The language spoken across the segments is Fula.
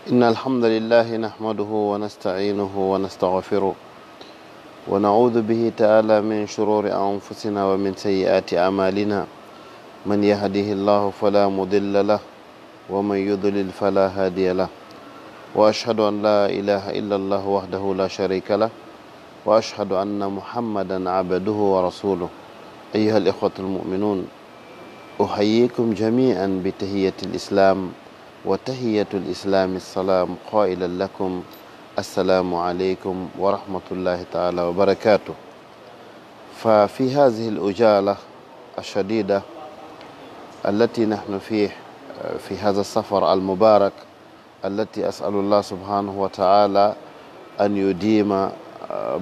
إن الحمد لله نحمده ونستعينه ونستغفره ونعوذ به تعالى من شرور أنفسنا ومن سيئات أعمالنا. من يهده الله فلا مضل له ومن يضلل فلا هادي له، وأشهد أن لا إله إلا الله وحده لا شريك له، وأشهد أن محمدا عبده ورسوله. أيها الإخوة المؤمنون، أحييكم جميعا بتحية الإسلام، وتحية الإسلام السلام، قائلا لكم السلام عليكم ورحمة الله تعالى وبركاته. ففي هذه الأجالة الشديدة التي نحن فيه في هذا السفر المبارك، التي أسأل الله سبحانه وتعالى أن يديم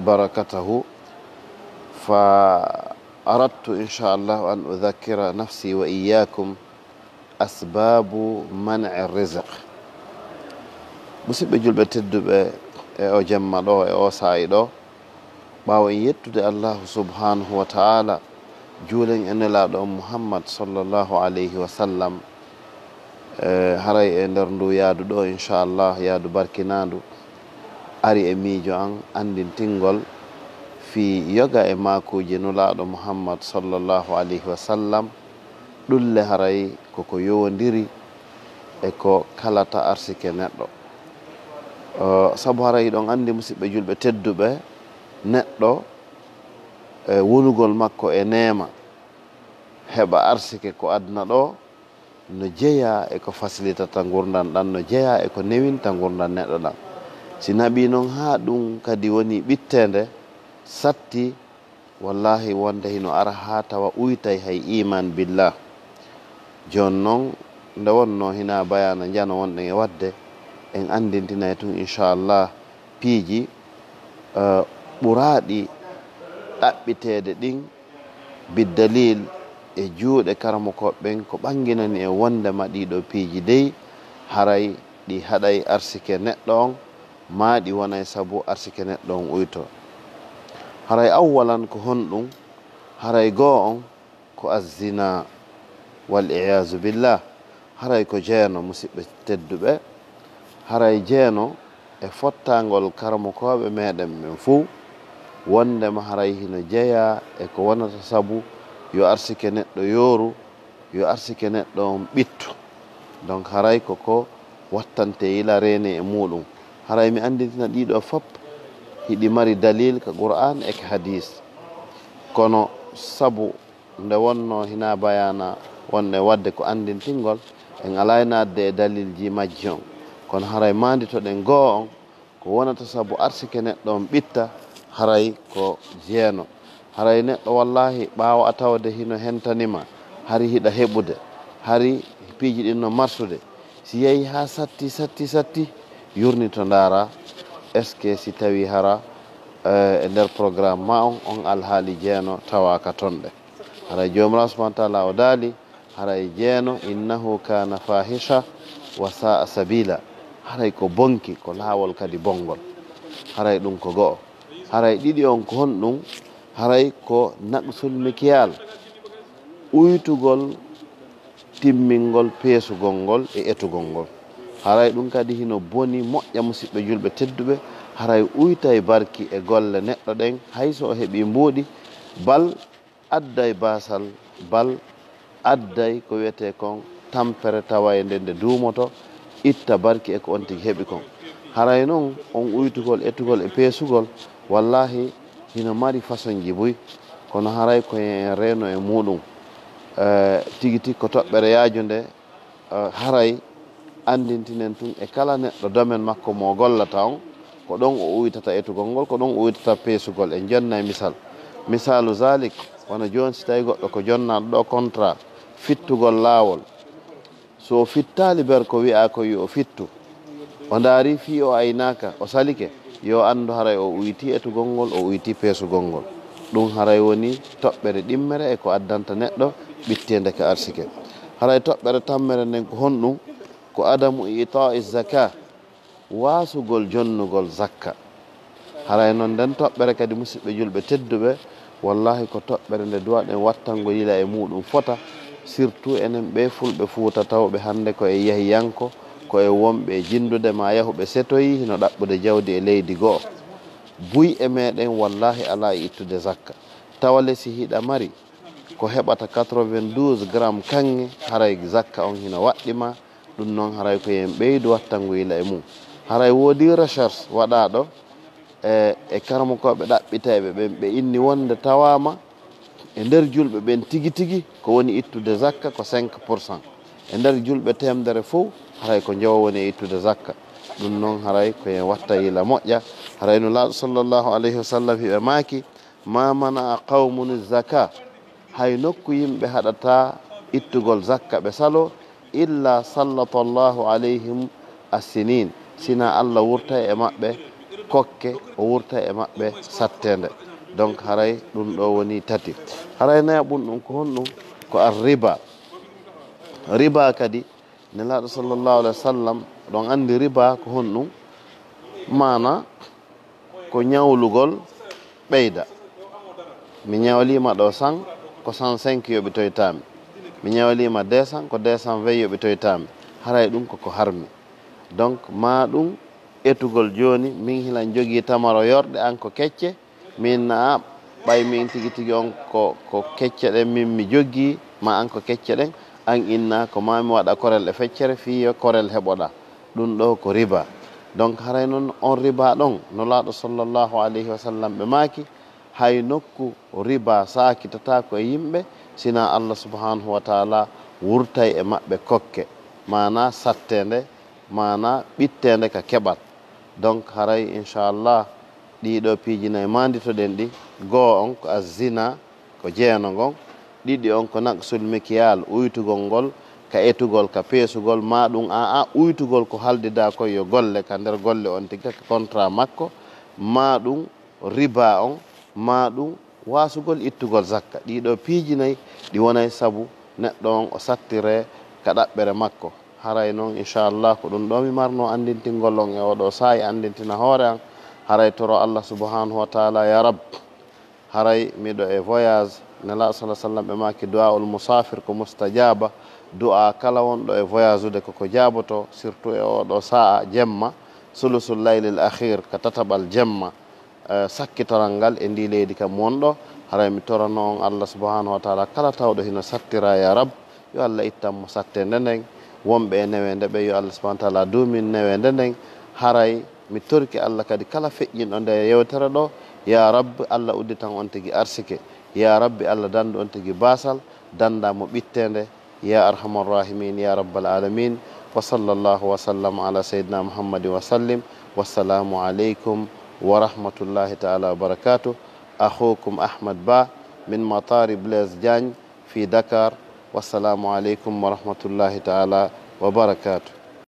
بركته، فأردت إن شاء الله أن أذكر نفسي وإياكم أسباب منع الرزق. musidɓe julɓe tedduɓe e o jemma ɗo e o saayi ɗo, ɓaawo en yettude allahu subhanahu wa taala, juulen e nelaɗo on muhammad sallllahu alayhi wa sallam, haray e nder ndu yaadu ɗo inchallah, yaadu barkinandu, ari e miijo an andintingol fi yoga e makuji nulaɗo muhammad sallllahu alayhi wa sallam, ɗulle haray koko yowodiri e ko kalata arsike neɗɗo. Sabu haray ɗon andi musidɓe julɓe tedduɓe, neɗɗo wonugol makko e neema heɓa arsike ko aduna ɗo no jeeya e ko fasilitata gurdan ɗan, no jeeya e ko newinta gurdan neɗɗo ɗan. si naɓi noon ha ɗum kadi woni ɓittede satti, wallahi wonde hino ara ha tawa uytay hay iman billah. joni noon nde wonno hina bayana jano wonɗen e wadde, en andintinay tun inchallah piiji ɓuraɗi ɗaɓɓitede ɗin biddalil e juuɗe karamokoɓɓen ko ɓanginani e wondema ɗiɗo piiji dey haray ɗi haɗay arsike neɗɗo on, ma ɗi wonay saabu arsike neɗɗo on uyto. haray awwalan ko honɗum, haray goo on ko azzina wal iyazu billah, haray ko jeeno musidɓe tedduɓe. haray jeeno e fottagol karamokoɓe meɗen men fou, wondema haray hino jeeya e ko wonata saabu yo arsike neɗɗo yooru, yo arsike neɗɗo on ɓittu. donc haray koko wattante yila rene e muɗum. haray mi andintina ɗiɗo fop hiɗi mari dalil ka qur'an e ka hadis, kono sabu nde wonno hina bayana wonne wadde ko andintingol, en alay nadde e dalilji majji on. kono haray manditoɗen goo on ko wonata saabu arsike neɗɗo on ɓitta, haray ko jeeno. haray neɗɗo wallahi ɓaawa a tawde hino hentanima, hari hiɗa heɓude, hari piiji ɗin no marsude, si yeehi ha satti yurni to ndaara est ce que si tawi hara e nder programme ma on alhaali jeeno tawaka tonɗe. haray jomirawo subahana taala o daali haray jeeno innahu kana fahisha wa sa'a sabila, haray ko bonki, ko laawol kadi bongol. haray ɗum ko go'o. haray ɗiɗi on ko honɗum, haray ko naqsul mikiyal, uytugol timmingol peesugol ngol e etugol ngol. haray ɗum kadi hino boni moƴƴa musidɓe julɓe tedduɓe. haray uytay barki e golle neɗɗo ɗen, hayso o heeɓi mbuuɗi, bal adday basal, bal adday ko wiyete kon tampere tawaye nde duumoto, itta barki e ko on tigi heeɓi kon. haray noon on uytugol, etugol e peesugol, wallahi hino mari façon ji buy, kono haray koyen reno e muɗum. tigi ko toɓɓere yaaju nde haray andintinen tun e kala neɗɗo domaine makko mo gollata on, ko ɗon o uytata etugol ngol, ko ɗon o uytata peesugol. en jonnay misalu zalik, wona joni si tawi goɗɗo ko jonnaɗo ɗo contrat fittugol laawol, so fittali ber ko wi'a ko yo fittu, o daari fi o aynaka, o salike, yo andu haray o uyti etugol ngol, o uyti peesugol ngol. ɗum haray woni toɓɓere ɗimmere e ko addanta neɗɗo ɓittede ka arsike. haray toɓɓere tammere nden ko honɗum, ko adamu ita'i zaka, wasugol jonnugol zakka. haray noon nden toɓɓere kadi musidɓe julɓe tedduɓe, wallahi ko toɓɓere nde duwaɗen wattango yila e muɗum fota, surtout enen ɓe fulɓe Fuuta tawɓe hande ko e yehiyanko, koye wonɓe jindude ma yahuɓe setoyi hino ɗaɓɓude jawdi e leydi goo. Buy e meɗen wallahi ala e ittude zakka. Tawale si hiɗa mari ko heɓata 92 grammes kanŋe haray zakka on hino waɗɗima. Ɗum noon haray ko yen ɓeydu wattanguyla e mum. Haray woodi recherche waɗaɗo e karamokoɓe ɗaɓɓiteɓe ɓen ɓe inni wonde tawama e nder julɓe ɓen tigi tigi ko woni ittude zakka ko 5%. E nder julɓe temdere fof haray ko jawa woni e ittude zakka. Ɗum noon haray ko yen watta yila moƴƴa. Haray no laaɗo sallllahu alayhi wa sallam hiɓe maaki ma mana a qawmun zaka, hay nokku yimɓe haɗata ittugol zakka ɓe salo illa sallata llahu alayhim assinin, sina Allah wurta e maɓɓe kokke, o wurta e maɓɓe sattende. Donc haray ɗum ɗo woni tati. Haray nayaɓum ɗum ko honɗum ko ar riba. Riba kadi nelaɗo sallllahu alayhi wa sallam ɗon andi riba ko honɗum, mana ko ñawlugol ɓeyda. Mi ñawlima ɗo 100 ko 105 yoɓitoytami, mi ñawlima 200 ko 220 yoɓitoytami. haray ɗum koko harmi. Donc ma ɗum etugol joni min hilan jogui tamaro yorɗe an ko kecce, min na ɓay min tigi tigi on ko kecce ɗen min mi jogui, ma an ko kecce ɗen, an inna ko mami waɗa korel e feccere fiyo korel heɓoɗa. ɗum ɗo ko riba. Donc haray noon on riba ɗon no laaɗo sallllahu alayhi wa sallam ɓe maaki hay nokku riba sakitata ko e yimɓe sina Allah subhanahu wa taala wurtay e maɓɓe kokke, mana sattende, mana ɓittende ka keɓat. Donc haray inchallah ɗiɗo piiji nayyi manditoɗen ɗi, goo on ko azina ko jeeno ngon, ɗiɗi on ko naqsul mikyal uytugol ngol ka etugol ka peesugol, ma ɗum a uytugol ko haldida koye yo golle ka nder golle on tigga ka contrat makko, ma ɗum riba on, ma ɗum wasugol ittugol zakka. ɗiɗo piiji nayyi ɗi wonay saabu neɗɗo on o sattire ka ɗaɓɓere makko. haray noon inchallah ko ɗum ɗo mi marno andintingol on e oɗo saayi andintina hoore an. haray toro Allah subhanahu wa taala ya rab, haray miɗo e voyage nelaɗo salah sallam ɓe maki du'a ul musafir ko mustajaba, du'a kala wonɗo e voyage ude koko jaboto, surtout e oɗo saa jemma sulusul laylil akhir ka tataɓal jemma, sakkitoral ngal e ndi leydi kam wonɗo. haray mi torano on Allah subhanahu wa taala kala tawɗo hino sattira ya rab, yo Allah ittanmo sattende nden, wonɓe e newende ɓe yo Allah subhanahu wa taala dumin newende nden. haray mi torki Allah kadi kala feƴƴinɗo nde yewtere ɗo, ya rabbi Allah udditan on tigui arsike, ya rabbi Allah dandu on tigui basal, dandamo ɓittende, ya arhamar rahimin ya rabbal alamin. wa sallallahu wa sallam ala sayyidina muhammadin wa sallim. wassalamu aleykum wa rahmatullahi taala wa barakatuh. akhukum Ahmad Ba min matari Blaise Diagne fi Dakar. wassalamu aleykum wa rahmatullahi taala wa barakatuh.